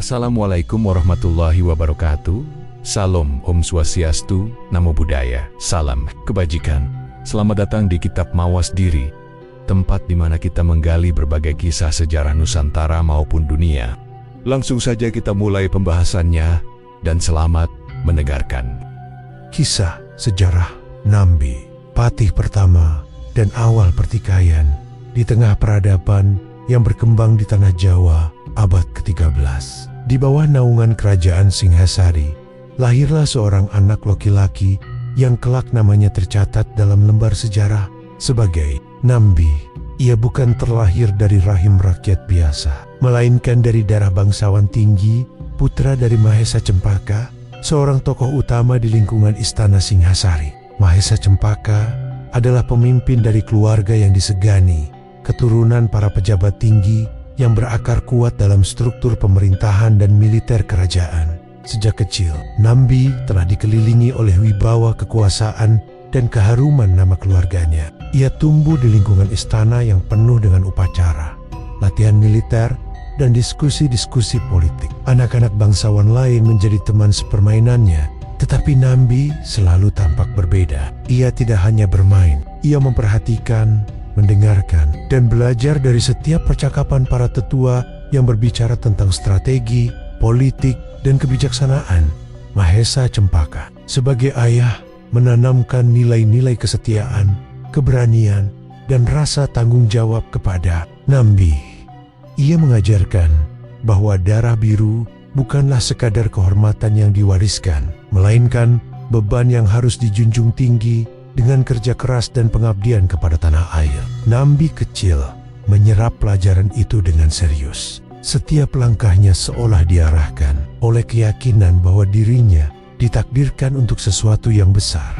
Assalamualaikum warahmatullahi wabarakatuh. Salam Om Swastiastu, Namo Buddhaya, salam kebajikan. Selamat datang di Kitab Mawas Diri, tempat di mana kita menggali berbagai kisah sejarah Nusantara maupun dunia. Langsung saja kita mulai pembahasannya, dan selamat mendengarkan. Kisah sejarah Nambi, patih pertama dan awal pertikaian di tengah peradaban yang berkembang di tanah Jawa abad ke-13. Di bawah naungan kerajaan Singhasari, lahirlah seorang anak laki-laki yang kelak namanya tercatat dalam lembar sejarah sebagai Nambi. Ia bukan terlahir dari rahim rakyat biasa, melainkan dari darah bangsawan tinggi, putra dari Mahesa Cempaka, seorang tokoh utama di lingkungan istana Singhasari. Mahesa Cempaka adalah pemimpin dari keluarga yang disegani, keturunan para pejabat tinggi yang berakar kuat dalam struktur pemerintahan dan militer kerajaan. Sejak kecil, Nambi telah dikelilingi oleh wibawa kekuasaan dan keharuman nama keluarganya. Ia tumbuh di lingkungan istana yang penuh dengan upacara, latihan militer, dan diskusi-diskusi politik. Anak-anak bangsawan lain menjadi teman sepermainannya, tetapi Nambi selalu tampak berbeda. Ia tidak hanya bermain, ia memperhatikan, mendengarkan, dan belajar dari setiap percakapan para tetua yang berbicara tentang strategi, politik, dan kebijaksanaan. Mahesa Cempaka sebagai ayah menanamkan nilai-nilai kesetiaan, keberanian, dan rasa tanggung jawab kepada Nambi. Ia mengajarkan bahwa darah biru bukanlah sekadar kehormatan yang diwariskan, melainkan beban yang harus dijunjung tinggi dengan kerja keras dan pengabdian kepada tanah air. Nambi kecil menyerap pelajaran itu dengan serius. Setiap langkahnya seolah diarahkan oleh keyakinan bahwa dirinya ditakdirkan untuk sesuatu yang besar.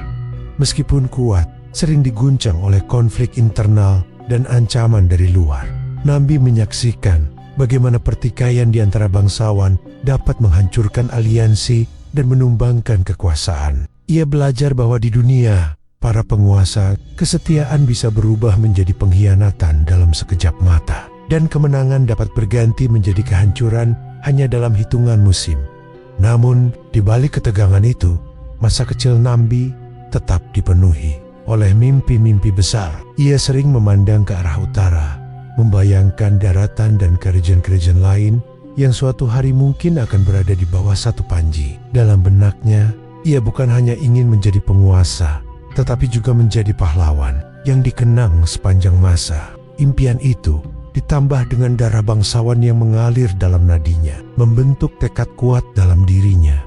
Meskipun kuat, sering diguncang oleh konflik internal dan ancaman dari luar. Nambi menyaksikan bagaimana pertikaian di antara bangsawan dapat menghancurkan aliansi dan menumbangkan kekuasaan. Ia belajar bahwa di dunia para penguasa, kesetiaan bisa berubah menjadi pengkhianatan dalam sekejap mata, dan kemenangan dapat berganti menjadi kehancuran hanya dalam hitungan musim. Namun, di balik ketegangan itu, masa kecil Nambi tetap dipenuhi oleh mimpi-mimpi besar. Ia sering memandang ke arah utara, membayangkan daratan dan kerajaan-kerajaan lain yang suatu hari mungkin akan berada di bawah satu panji. Dalam benaknya, ia bukan hanya ingin menjadi penguasa, tetapi juga menjadi pahlawan yang dikenang sepanjang masa. Impian itu ditambah dengan darah bangsawan yang mengalir dalam nadinya, membentuk tekad kuat dalam dirinya.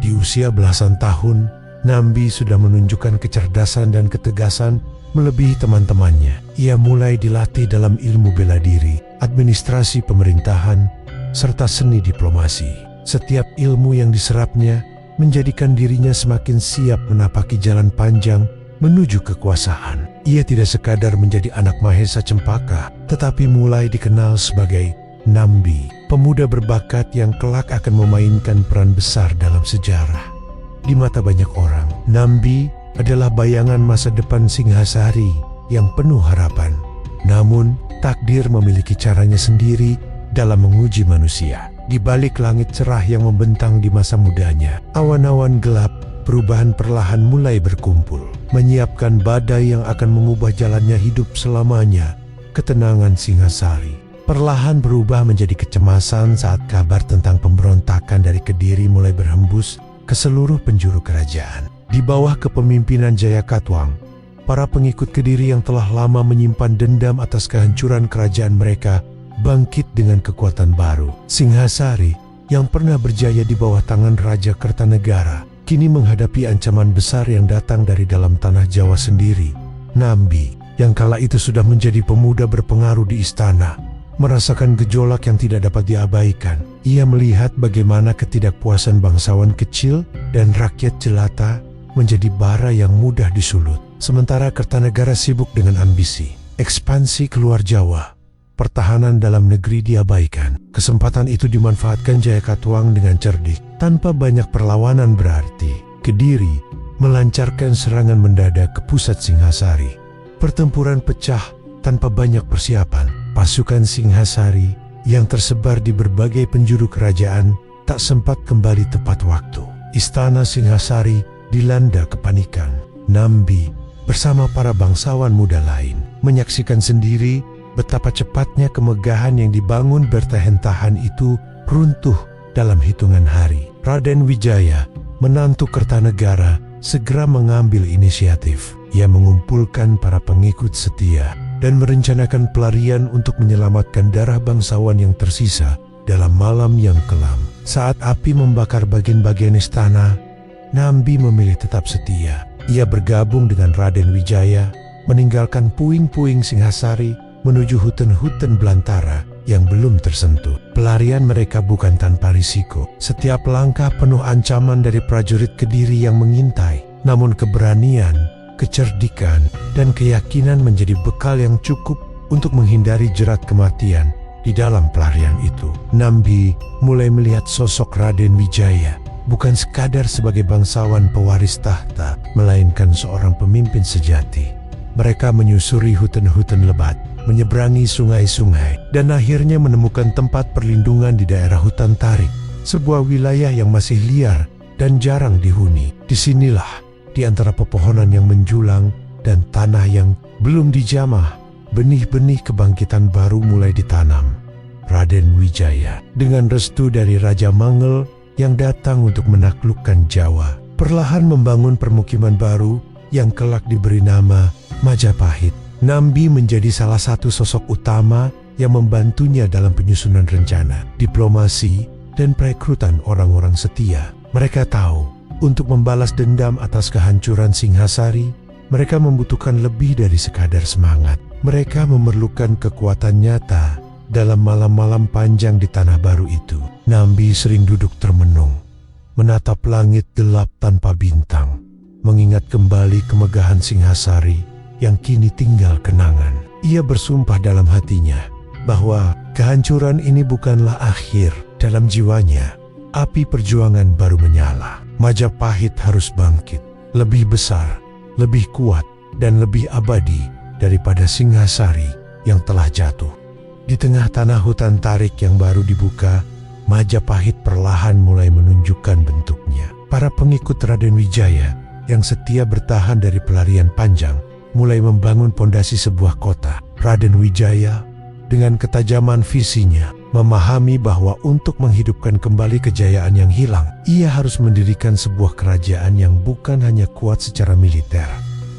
Di usia belasan tahun, Nambi sudah menunjukkan kecerdasan dan ketegasan melebihi teman-temannya. Ia mulai dilatih dalam ilmu bela diri, administrasi pemerintahan, serta seni diplomasi. Setiap ilmu yang diserapnya menjadikan dirinya semakin siap menapaki jalan panjang menuju kekuasaan. Ia tidak sekadar menjadi anak Mahesa Cempaka, tetapi mulai dikenal sebagai Nambi, pemuda berbakat yang kelak akan memainkan peran besar dalam sejarah. Di mata banyak orang, Nambi adalah bayangan masa depan Singhasari yang penuh harapan. Namun, takdir memiliki caranya sendiri dalam menguji manusia. Di balik langit cerah yang membentang di masa mudanya, awan-awan gelap perubahan perlahan mulai berkumpul, menyiapkan badai yang akan mengubah jalannya hidup selamanya. Ketenangan Singhasari perlahan berubah menjadi kecemasan saat kabar tentang pemberontakan dari Kediri mulai berhembus ke seluruh penjuru kerajaan. Di bawah kepemimpinan Jayakatwang, para pengikut Kediri yang telah lama menyimpan dendam atas kehancuran kerajaan mereka bangkit dengan kekuatan baru. Singhasari yang pernah berjaya di bawah tangan Raja Kertanegara kini menghadapi ancaman besar yang datang dari dalam tanah Jawa sendiri. Nambi yang kala itu sudah menjadi pemuda berpengaruh di istana merasakan gejolak yang tidak dapat diabaikan. Ia melihat bagaimana ketidakpuasan bangsawan kecil dan rakyat jelata menjadi bara yang mudah disulut, sementara Kertanegara sibuk dengan ambisi, ekspansi keluar Jawa. Pertahanan dalam negeri diabaikan. Kesempatan itu dimanfaatkan Jayakatwang dengan cerdik. Tanpa banyak perlawanan berarti, Kediri melancarkan serangan mendadak ke pusat Singhasari. Pertempuran pecah tanpa banyak persiapan. Pasukan Singhasari yang tersebar di berbagai penjuru kerajaan tak sempat kembali tepat waktu. Istana Singhasari dilanda kepanikan. Nambi bersama para bangsawan muda lain menyaksikan sendiri betapa cepatnya kemegahan yang dibangun bertahan-tahan itu runtuh dalam hitungan hari. Raden Wijaya, menantu Kertanegara, segera mengambil inisiatif. Ia mengumpulkan para pengikut setia dan merencanakan pelarian untuk menyelamatkan darah bangsawan yang tersisa dalam malam yang kelam. Saat api membakar bagian-bagian istana, Nambi memilih tetap setia. Ia bergabung dengan Raden Wijaya, meninggalkan puing-puing Singhasari menuju hutan-hutan belantara yang belum tersentuh. Pelarian mereka bukan tanpa risiko. Setiap langkah penuh ancaman dari prajurit Kediri yang mengintai. Namun keberanian, kecerdikan, dan keyakinan menjadi bekal yang cukup untuk menghindari jerat kematian di dalam pelarian itu. Nambi mulai melihat sosok Raden Wijaya bukan sekadar sebagai bangsawan pewaris tahta, melainkan seorang pemimpin sejati. Mereka menyusuri hutan-hutan lebat, menyeberangi sungai-sungai, dan akhirnya menemukan tempat perlindungan di daerah hutan tarik, sebuah wilayah yang masih liar dan jarang dihuni. Disinilah, di antara pepohonan yang menjulang dan tanah yang belum dijamah, benih-benih kebangkitan baru mulai ditanam. Raden Wijaya, dengan restu dari Raja Mangel yang datang untuk menaklukkan Jawa, perlahan membangun permukiman baru yang kelak diberi nama Majapahit. Nambi menjadi salah satu sosok utama yang membantunya dalam penyusunan rencana, diplomasi, dan perekrutan orang-orang setia. Mereka tahu, untuk membalas dendam atas kehancuran Singhasari, mereka membutuhkan lebih dari sekadar semangat. Mereka memerlukan kekuatan nyata dalam malam-malam panjang di tanah baru itu. Nambi sering duduk termenung, menatap langit gelap tanpa bintang, mengingat kembali kemegahan Singhasari yang kini tinggal kenangan. Ia bersumpah dalam hatinya bahwa kehancuran ini bukanlah akhir. Dalam jiwanya, api perjuangan baru menyala. Majapahit harus bangkit, lebih besar, lebih kuat, dan lebih abadi daripada Singhasari yang telah jatuh. Di tengah tanah hutan tarik yang baru dibuka, Majapahit perlahan mulai menunjukkan bentuknya. Para pengikut Raden Wijaya yang setia bertahan dari pelarian panjang mulai membangun pondasi sebuah kota. Raden Wijaya dengan ketajaman visinya memahami bahwa untuk menghidupkan kembali kejayaan yang hilang, ia harus mendirikan sebuah kerajaan yang bukan hanya kuat secara militer,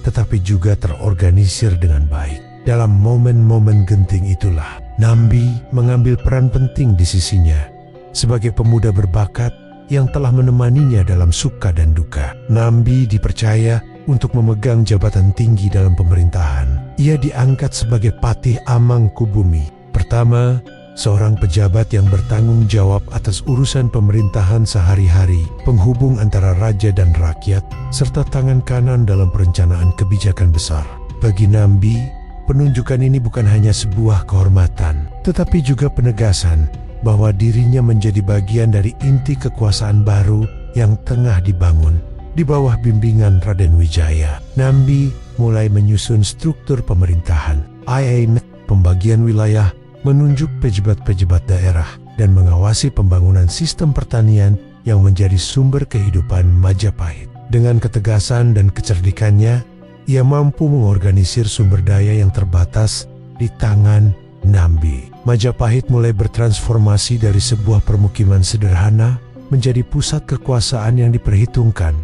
tetapi juga terorganisir dengan baik. Dalam momen-momen genting itulah, Nambi mengambil peran penting di sisinya sebagai pemuda berbakat yang telah menemaninya dalam suka dan duka. Nambi dipercaya untuk memegang jabatan tinggi dalam pemerintahan. Ia diangkat sebagai Patih Amangkubumi pertama, seorang pejabat yang bertanggung jawab atas urusan pemerintahan sehari-hari, penghubung antara raja dan rakyat, serta tangan kanan dalam perencanaan kebijakan besar. Bagi Nambi, penunjukan ini bukan hanya sebuah kehormatan, tetapi juga penegasan bahwa dirinya menjadi bagian dari inti kekuasaan baru yang tengah dibangun di bawah bimbingan Raden Wijaya. Nambi mulai menyusun struktur pemerintahan, pembagian wilayah, menunjuk pejabat-pejabat daerah, dan mengawasi pembangunan sistem pertanian yang menjadi sumber kehidupan Majapahit. Dengan ketegasan dan kecerdikannya, ia mampu mengorganisir sumber daya yang terbatas di tangan Nambi. Majapahit mulai bertransformasi dari sebuah permukiman sederhana menjadi pusat kekuasaan yang diperhitungkan.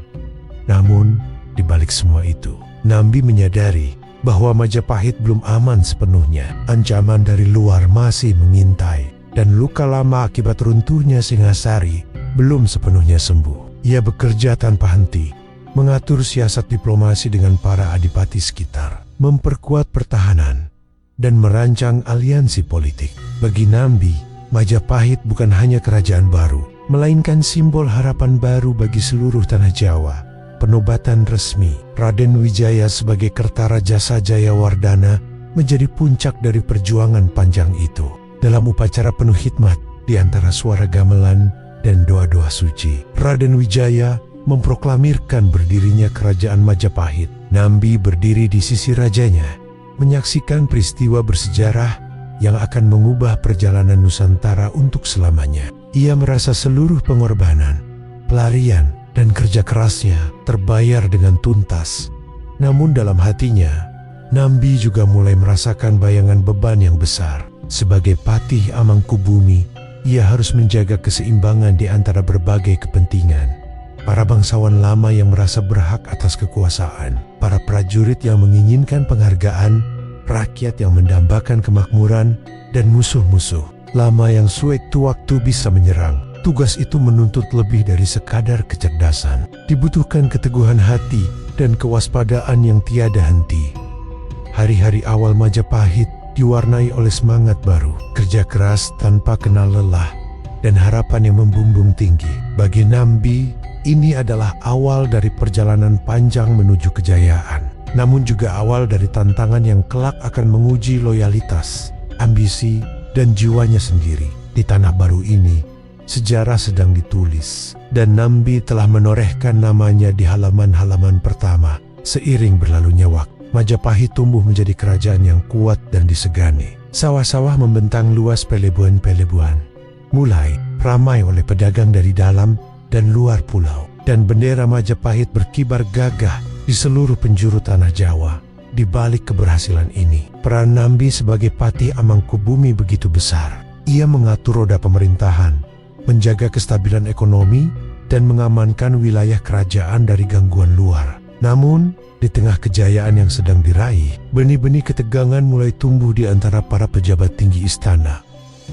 Namun, di balik semua itu, Nambi menyadari bahwa Majapahit belum aman sepenuhnya. Ancaman dari luar masih mengintai, dan luka lama akibat runtuhnya Singhasari belum sepenuhnya sembuh. Ia bekerja tanpa henti, mengatur siasat diplomasi dengan para adipati sekitar, memperkuat pertahanan, dan merancang aliansi politik. Bagi Nambi, Majapahit bukan hanya kerajaan baru, melainkan simbol harapan baru bagi seluruh tanah Jawa. Penobatan resmi Raden Wijaya sebagai Kertarajasa Jayawardana menjadi puncak dari perjuangan panjang itu. Dalam upacara penuh hikmat di antara suara gamelan dan doa-doa suci, Raden Wijaya memproklamirkan berdirinya kerajaan Majapahit. Nambi berdiri di sisi rajanya, menyaksikan peristiwa bersejarah yang akan mengubah perjalanan Nusantara untuk selamanya. Ia merasa seluruh pengorbanan, pelarian, dan kerja kerasnya terbayar dengan tuntas. Namun dalam hatinya, Nambi juga mulai merasakan bayangan beban yang besar. Sebagai Patih Amangkubumi, ia harus menjaga keseimbangan di antara berbagai kepentingan. Para bangsawan lama yang merasa berhak atas kekuasaan, para prajurit yang menginginkan penghargaan, rakyat yang mendambakan kemakmuran, dan musuh-musuh lama yang sewaktu-waktu bisa menyerang. Tugas itu menuntut lebih dari sekadar kecerdasan. Dibutuhkan keteguhan hati dan kewaspadaan yang tiada henti. Hari-hari awal Majapahit diwarnai oleh semangat baru, kerja keras tanpa kenal lelah, dan harapan yang membumbung tinggi. Bagi Nambi, ini adalah awal dari perjalanan panjang menuju kejayaan. Namun juga awal dari tantangan yang kelak akan menguji loyalitas, ambisi, dan jiwanya sendiri. Di tanah baru ini, sejarah sedang ditulis, dan Nambi telah menorehkan namanya di halaman-halaman pertama. Seiring berlalunya waktu, Majapahit tumbuh menjadi kerajaan yang kuat dan disegani. Sawah-sawah membentang luas pelebuan-pelebuan, mulai ramai oleh pedagang dari dalam dan luar pulau, dan bendera Majapahit berkibar gagah di seluruh penjuru tanah Jawa. Di balik keberhasilan ini, peran Nambi sebagai Patih Amangkubumi begitu besar. Ia mengatur roda pemerintahan, menjaga kestabilan ekonomi, dan mengamankan wilayah kerajaan dari gangguan luar. Namun, di tengah kejayaan yang sedang diraih, benih-benih ketegangan mulai tumbuh di antara para pejabat tinggi istana.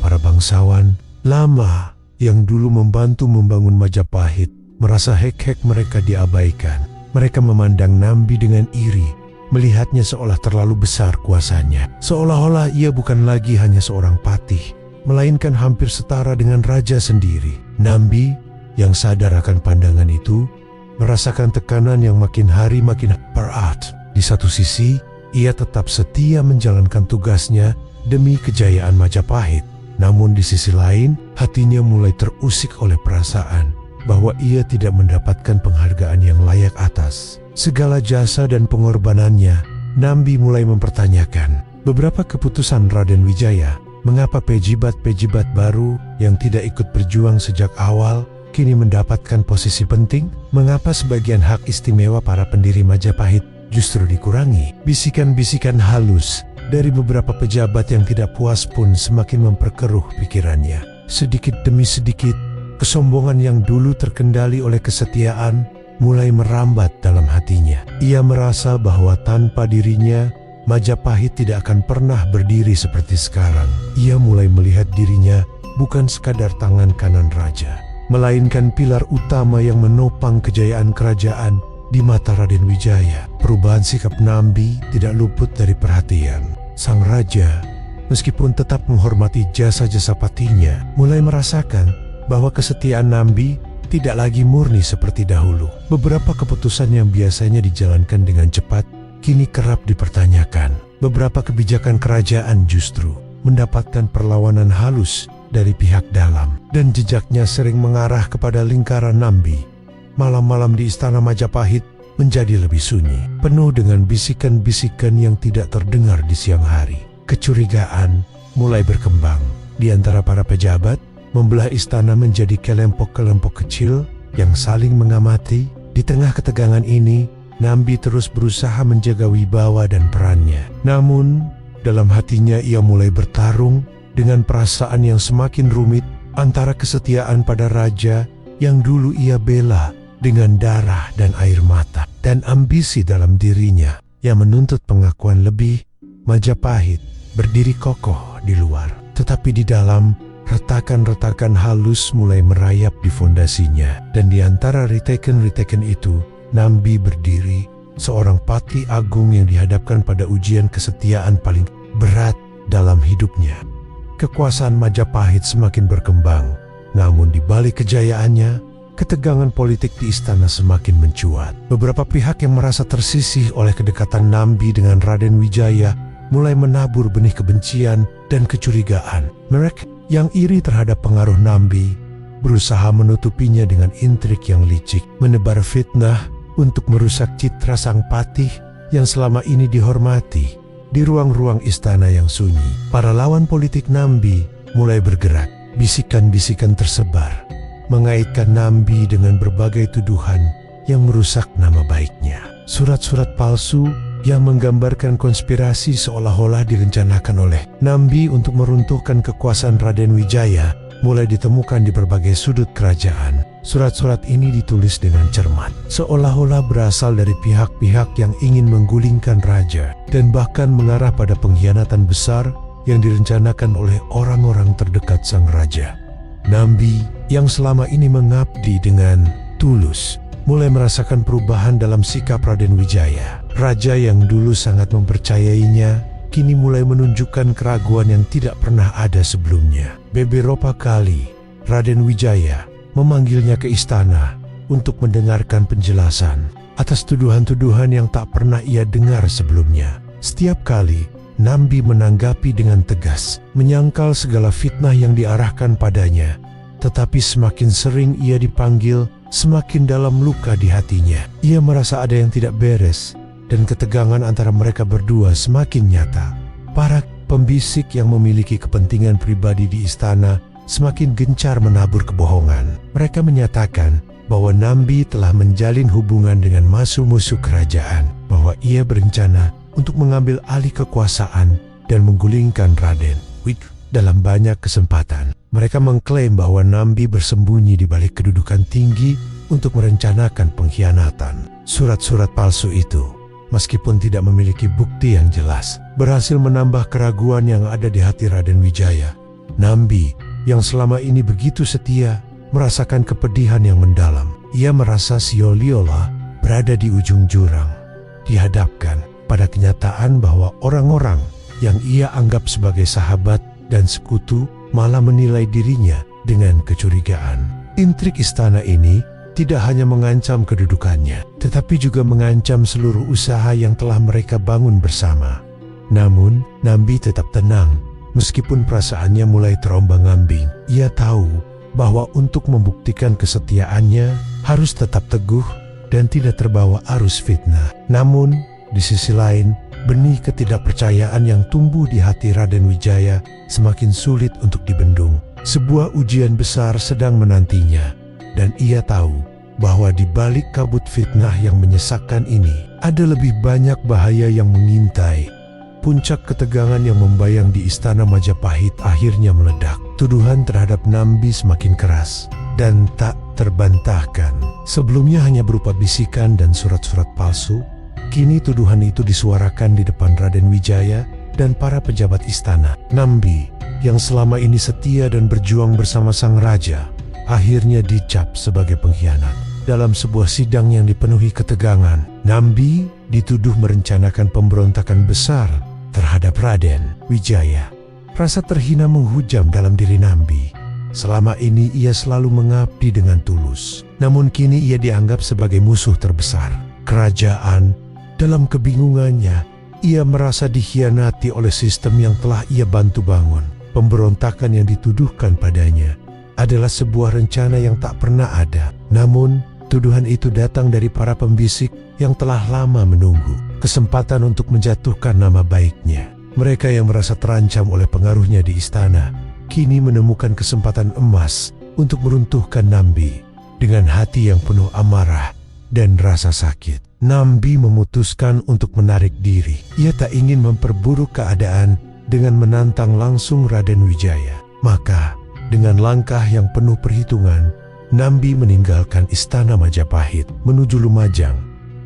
Para bangsawan lama yang dulu membantu membangun Majapahit merasa hek-hek mereka diabaikan. Mereka memandang Nambi dengan iri, melihatnya seolah terlalu besar kuasanya. Seolah-olah ia bukan lagi hanya seorang patih, melainkan hampir setara dengan raja sendiri. Nambi yang sadar akan pandangan itu, merasakan tekanan yang makin hari makin berat. Di satu sisi, ia tetap setia menjalankan tugasnya demi kejayaan Majapahit. Namun di sisi lain, hatinya mulai terusik oleh perasaan bahwa ia tidak mendapatkan penghargaan yang layak atas segala jasa dan pengorbanannya. Nambi mulai mempertanyakan beberapa keputusan Raden Wijaya. Mengapa pejabat-pejabat baru yang tidak ikut berjuang sejak awal kini mendapatkan posisi penting? Mengapa sebagian hak istimewa para pendiri Majapahit justru dikurangi? Bisikan-bisikan halus dari beberapa pejabat yang tidak puas pun semakin memperkeruh pikirannya. Sedikit demi sedikit, kesombongan yang dulu terkendali oleh kesetiaan mulai merambat dalam hatinya. Ia merasa bahwa tanpa dirinya, Majapahit tidak akan pernah berdiri seperti sekarang. Ia mulai melihat dirinya bukan sekadar tangan kanan raja, melainkan pilar utama yang menopang kejayaan kerajaan di mata Raden Wijaya. Perubahan sikap Nambi tidak luput dari perhatian. Sang raja, meskipun tetap menghormati jasa-jasa patinya, mulai merasakan bahwa kesetiaan Nambi tidak lagi murni seperti dahulu. Beberapa keputusan yang biasanya dijalankan dengan cepat kini kerap dipertanyakan. Beberapa kebijakan kerajaan justru mendapatkan perlawanan halus dari pihak dalam, dan jejaknya sering mengarah kepada lingkaran Nambi. Malam-malam di istana Majapahit menjadi lebih sunyi, penuh dengan bisikan-bisikan yang tidak terdengar di siang hari. Kecurigaan mulai berkembang di antara para pejabat, membelah istana menjadi kelompok-kelompok kecil yang saling mengamati. Di tengah ketegangan ini, Nambi terus berusaha menjaga wibawa dan perannya. Namun, dalam hatinya ia mulai bertarung dengan perasaan yang semakin rumit antara kesetiaan pada raja yang dulu ia bela dengan darah dan air mata, dan ambisi dalam dirinya yang menuntut pengakuan lebih. Majapahit berdiri kokoh di luar, tetapi di dalam, retakan-retakan halus mulai merayap di fondasinya. Dan di antara retakan-retakan itu, Nambi berdiri, seorang patih agung yang dihadapkan pada ujian kesetiaan paling berat dalam hidupnya. Kekuasaan Majapahit semakin berkembang, namun di balik kejayaannya, ketegangan politik di istana semakin mencuat. Beberapa pihak yang merasa tersisih oleh kedekatan Nambi dengan Raden Wijaya mulai menabur benih kebencian dan kecurigaan. Mereka yang iri terhadap pengaruh Nambi berusaha menutupinya dengan intrik yang licik, menebar fitnah untuk merusak citra sang patih yang selama ini dihormati. di ruang-ruang istana yang sunyi, para lawan politik Nambi mulai bergerak. Bisikan-bisikan tersebar, mengaitkan Nambi dengan berbagai tuduhan yang merusak nama baiknya. Surat-surat palsu yang menggambarkan konspirasi seolah-olah direncanakan oleh Nambi untuk meruntuhkan kekuasaan Raden Wijaya mulai ditemukan di berbagai sudut kerajaan. Surat-surat ini ditulis dengan cermat, seolah-olah berasal dari pihak-pihak yang ingin menggulingkan raja dan bahkan mengarah pada pengkhianatan besar yang direncanakan oleh orang-orang terdekat sang raja. Nambi yang selama ini mengabdi dengan tulus mulai merasakan perubahan dalam sikap Raden Wijaya. Raja yang dulu sangat mempercayainya kini mulai menunjukkan keraguan yang tidak pernah ada sebelumnya. Beberapa kali Raden Wijaya memanggilnya ke istana untuk mendengarkan penjelasan atas tuduhan-tuduhan yang tak pernah ia dengar sebelumnya. Setiap kali Nambi menanggapi dengan tegas, menyangkal segala fitnah yang diarahkan padanya. Tetapi semakin sering ia dipanggil, semakin dalam luka di hatinya. Ia merasa ada yang tidak beres, dan ketegangan antara mereka berdua semakin nyata. Para pembisik yang memiliki kepentingan pribadi di istana semakin gencar menabur kebohongan. Mereka menyatakan bahwa Nambi telah menjalin hubungan dengan musuh-musuh kerajaan, bahwa ia berencana untuk mengambil alih kekuasaan dan menggulingkan Raden. Dalam banyak kesempatan, mereka mengklaim bahwa Nambi bersembunyi di balik kedudukan tinggi untuk merencanakan pengkhianatan. Surat-surat palsu itu, meskipun tidak memiliki bukti yang jelas, berhasil menambah keraguan yang ada di hati Raden Wijaya. Nambi yang selama ini begitu setia merasakan kepedihan yang mendalam. Ia merasa seolah-olah berada di ujung jurang, dihadapkan pada kenyataan bahwa orang-orang yang ia anggap sebagai sahabat dan sekutu malah menilai dirinya dengan kecurigaan. Intrik istana ini tidak hanya mengancam kedudukannya, tetapi juga mengancam seluruh usaha yang telah mereka bangun bersama. Namun, Nambi tetap tenang, meskipun perasaannya mulai terombang-ambing. Ia tahu bahwa untuk membuktikan kesetiaannya harus tetap teguh dan tidak terbawa arus fitnah. Namun, di sisi lain, benih ketidakpercayaan yang tumbuh di hati Raden Wijaya semakin sulit untuk dibendung. Sebuah ujian besar sedang menantinya, dan ia tahu bahwa di balik kabut fitnah yang menyesakkan ini, ada lebih banyak bahaya yang mengintai. Puncak ketegangan yang membayang di istana Majapahit akhirnya meledak. Tuduhan terhadap Nambi semakin keras dan tak terbantahkan. Sebelumnya hanya berupa bisikan dan surat-surat palsu, kini tuduhan itu disuarakan di depan Raden Wijaya dan para pejabat istana. Nambi yang selama ini setia dan berjuang bersama sang raja, akhirnya dicap sebagai pengkhianat. Dalam sebuah sidang yang dipenuhi ketegangan, Nambi dituduh merencanakan pemberontakan besar terhadap Raden Wijaya. Rasa terhina menghujam dalam diri Nambi. Selama ini ia selalu mengabdi dengan tulus, namun kini ia dianggap sebagai musuh terbesar kerajaan. Dalam kebingungannya, ia merasa dikhianati oleh sistem yang telah ia bantu bangun. Pemberontakan yang dituduhkan padanya adalah sebuah rencana yang tak pernah ada. Namun, tuduhan itu datang dari para pembisik yang telah lama menunggu kesempatan untuk menjatuhkan nama baiknya. Mereka yang merasa terancam oleh pengaruhnya di istana, kini menemukan kesempatan emas untuk meruntuhkan Nambi. Dengan hati yang penuh amarah dan rasa sakit, Nambi memutuskan untuk menarik diri. Ia tak ingin memperburuk keadaan dengan menantang langsung Raden Wijaya. Maka, dengan langkah yang penuh perhitungan, Nambi meninggalkan istana Majapahit menuju Lumajang,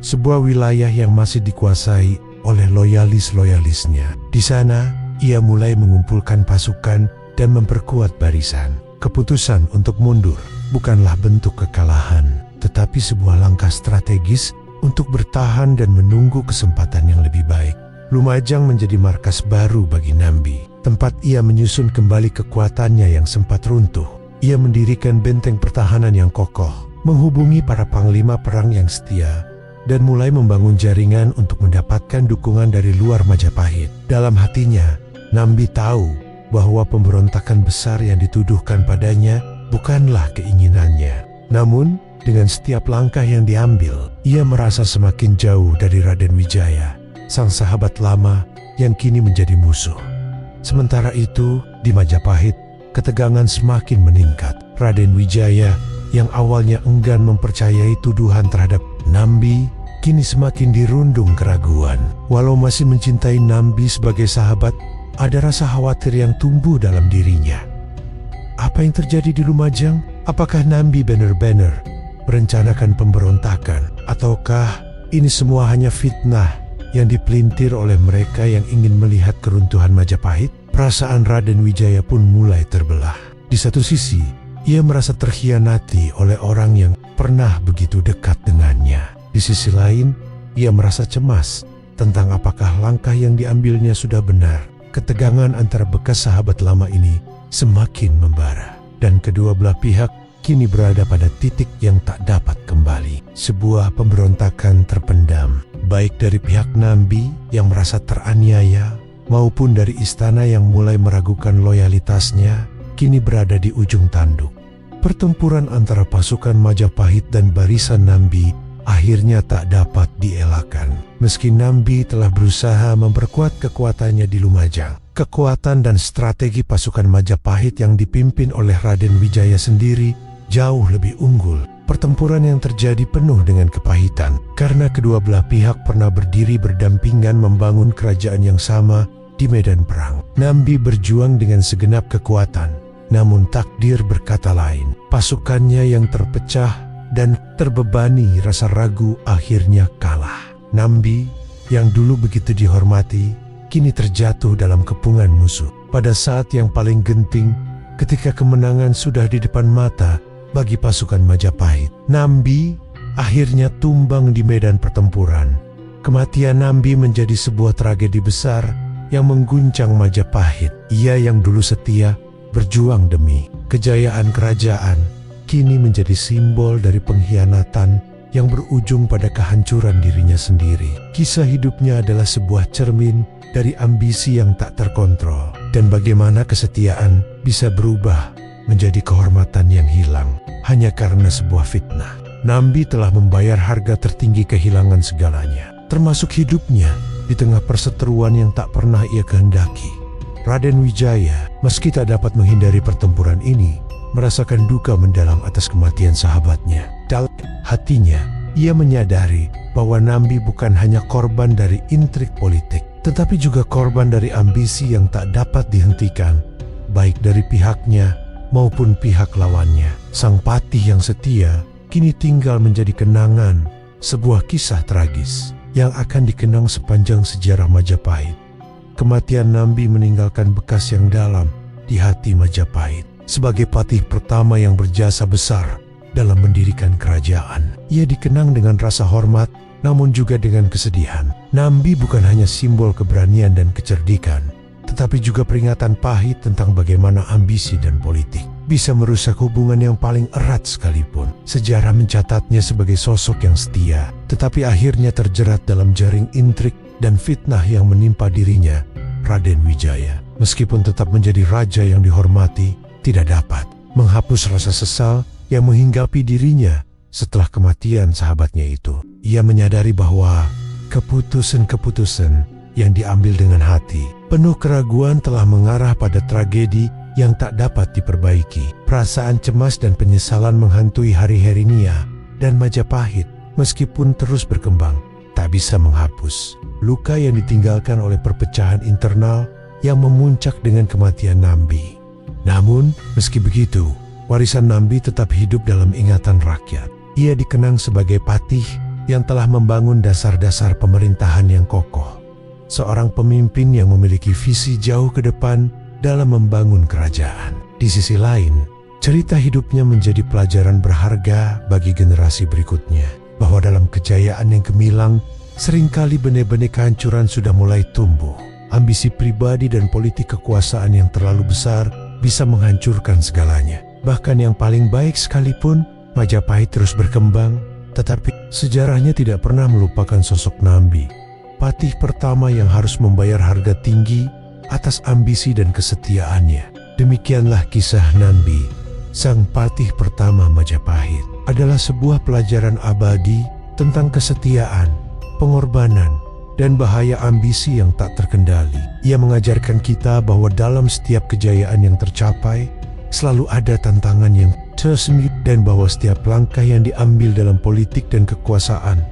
sebuah wilayah yang masih dikuasai oleh loyalis-loyalisnya. Di sana, ia mulai mengumpulkan pasukan dan memperkuat barisan. Keputusan untuk mundur bukanlah bentuk kekalahan, tetapi sebuah langkah strategis untuk bertahan dan menunggu kesempatan yang lebih baik. Lumajang menjadi markas baru bagi Nambi, tempat ia menyusun kembali kekuatannya yang sempat runtuh. Ia mendirikan benteng pertahanan yang kokoh, menghubungi para panglima perang yang setia, dan mulai membangun jaringan untuk mendapatkan dukungan dari luar Majapahit. Dalam hatinya, Nambi tahu bahwa pemberontakan besar yang dituduhkan padanya bukanlah keinginannya. Namun, dengan setiap langkah yang diambil, ia merasa semakin jauh dari Raden Wijaya, sang sahabat lama yang kini menjadi musuh. Sementara itu, di Majapahit, ketegangan semakin meningkat. Raden Wijaya yang awalnya enggan mempercayai tuduhan terhadap Nambi, kini semakin dirundung keraguan. Walau masih mencintai Nambi sebagai sahabat, ada rasa khawatir yang tumbuh dalam dirinya. Apa yang terjadi di Lumajang? Apakah Nambi benar-benar merencanakan pemberontakan? Ataukah ini semua hanya fitnah yang dipelintir oleh mereka yang ingin melihat keruntuhan Majapahit? Perasaan Raden Wijaya pun mulai terbelah. Di satu sisi, ia merasa terkhianati oleh orang yang pernah begitu dekat dengannya. Di sisi lain, ia merasa cemas tentang apakah langkah yang diambilnya sudah benar. Ketegangan antara bekas sahabat lama ini semakin membara, dan kedua belah pihak kini berada pada titik yang tak dapat kembali. Sebuah pemberontakan terpendam, baik dari pihak Nambi yang merasa teraniaya, maupun dari istana yang mulai meragukan loyalitasnya, kini berada di ujung tanduk. Pertempuran antara pasukan Majapahit dan barisan Nambi akhirnya tak dapat dielakkan. Meski Nambi telah berusaha memperkuat kekuatannya di Lumajang, kekuatan dan strategi pasukan Majapahit yang dipimpin oleh Raden Wijaya sendiri jauh lebih unggul. Pertempuran yang terjadi penuh dengan kepahitan karena kedua belah pihak pernah berdiri berdampingan membangun kerajaan yang sama di medan perang. Nambi berjuang dengan segenap kekuatan, namun takdir berkata lain. Pasukannya yang terpecah dan terbebani rasa ragu akhirnya kalah. Nambi yang dulu begitu dihormati, kini terjatuh dalam kepungan musuh. Pada saat yang paling genting, ketika kemenangan sudah di depan mata bagi pasukan Majapahit, Nambi akhirnya tumbang di medan pertempuran. Kematian Nambi menjadi sebuah tragedi besar yang mengguncang Majapahit. Ia yang dulu setia berjuang demi kejayaan kerajaan, kini menjadi simbol dari pengkhianatan yang berujung pada kehancuran dirinya sendiri. Kisah hidupnya adalah sebuah cermin dari ambisi yang tak terkontrol, dan bagaimana kesetiaan bisa berubah menjadi kehormatan yang hilang hanya karena sebuah fitnah. Nambi telah membayar harga tertinggi kehilangan segalanya, termasuk hidupnya di tengah perseteruan yang tak pernah ia kehendaki. Raden Wijaya, meski tak dapat menghindari pertempuran ini, merasakan duka mendalam atas kematian sahabatnya. Dalam hatinya, ia menyadari bahwa Nambi bukan hanya korban dari intrik politik, tetapi juga korban dari ambisi yang tak dapat dihentikan, baik dari pihaknya maupun pihak lawannya. Sang patih yang setia kini tinggal menjadi kenangan, sebuah kisah tragis yang akan dikenang sepanjang sejarah Majapahit. Kematian Nambi meninggalkan bekas yang dalam di hati Majapahit. Sebagai patih pertama yang berjasa besar dalam mendirikan kerajaan, ia dikenang dengan rasa hormat namun juga dengan kesedihan. Nambi bukan hanya simbol keberanian dan kecerdikan, tetapi juga peringatan pahit tentang bagaimana ambisi dan politik bisa merusak hubungan yang paling erat sekalipun. Sejarah mencatatnya sebagai sosok yang setia, tetapi akhirnya terjerat dalam jaring intrik dan fitnah yang menimpa dirinya. Raden Wijaya, meskipun tetap menjadi raja yang dihormati, tidak dapat menghapus rasa sesal yang menghinggapi dirinya setelah kematian sahabatnya itu. Ia menyadari bahwa keputusan-keputusan yang diambil dengan hati penuh keraguan telah mengarah pada tragedi yang tak dapat diperbaiki. Perasaan cemas dan penyesalan menghantui hari Herinia dan Majapahit. Meskipun terus berkembang, tak bisa menghapus luka yang ditinggalkan oleh perpecahan internal yang memuncak dengan kematian Nambi. Namun, meski begitu, warisan Nambi tetap hidup dalam ingatan rakyat. Ia dikenang sebagai patih yang telah membangun dasar-dasar pemerintahan yang kokoh. Seorang pemimpin yang memiliki visi jauh ke depan dalam membangun kerajaan. Di sisi lain, cerita hidupnya menjadi pelajaran berharga bagi generasi berikutnya, bahwa dalam kejayaan yang gemilang, seringkali benih-benih kehancuran sudah mulai tumbuh. Ambisi pribadi dan politik kekuasaan yang terlalu besar bisa menghancurkan segalanya. Bahkan yang paling baik sekalipun, Majapahit terus berkembang, tetapi sejarahnya tidak pernah melupakan sosok Nambi, patih pertama yang harus membayar harga tinggi atas ambisi dan kesetiaannya. Demikianlah kisah Nambi, sang patih pertama Majapahit. Adalah sebuah pelajaran abadi tentang kesetiaan, pengorbanan, dan bahaya ambisi yang tak terkendali. Ia mengajarkan kita bahwa dalam setiap kejayaan yang tercapai, selalu ada tantangan yang tersembunyi dan bahwa setiap langkah yang diambil dalam politik dan kekuasaan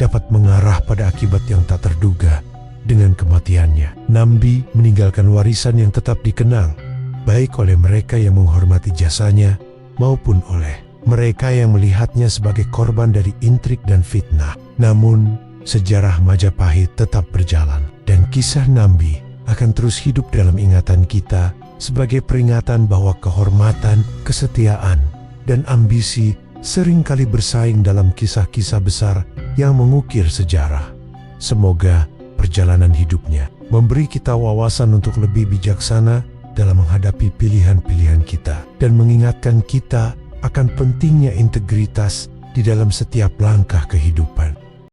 dapat mengarah pada akibat yang tak terduga dengan kematiannya. Nambi meninggalkan warisan yang tetap dikenang, baik oleh mereka yang menghormati jasanya maupun oleh mereka yang melihatnya sebagai korban dari intrik dan fitnah. Namun, sejarah Majapahit tetap berjalan dan kisah Nambi akan terus hidup dalam ingatan kita sebagai peringatan bahwa kehormatan, kesetiaan, dan ambisi seringkali bersaing dalam kisah-kisah besar yang mengukir sejarah. Semoga perjalanan hidupnya memberi kita wawasan untuk lebih bijaksana dalam menghadapi pilihan-pilihan kita dan mengingatkan kita akan pentingnya integritas di dalam setiap langkah kehidupan.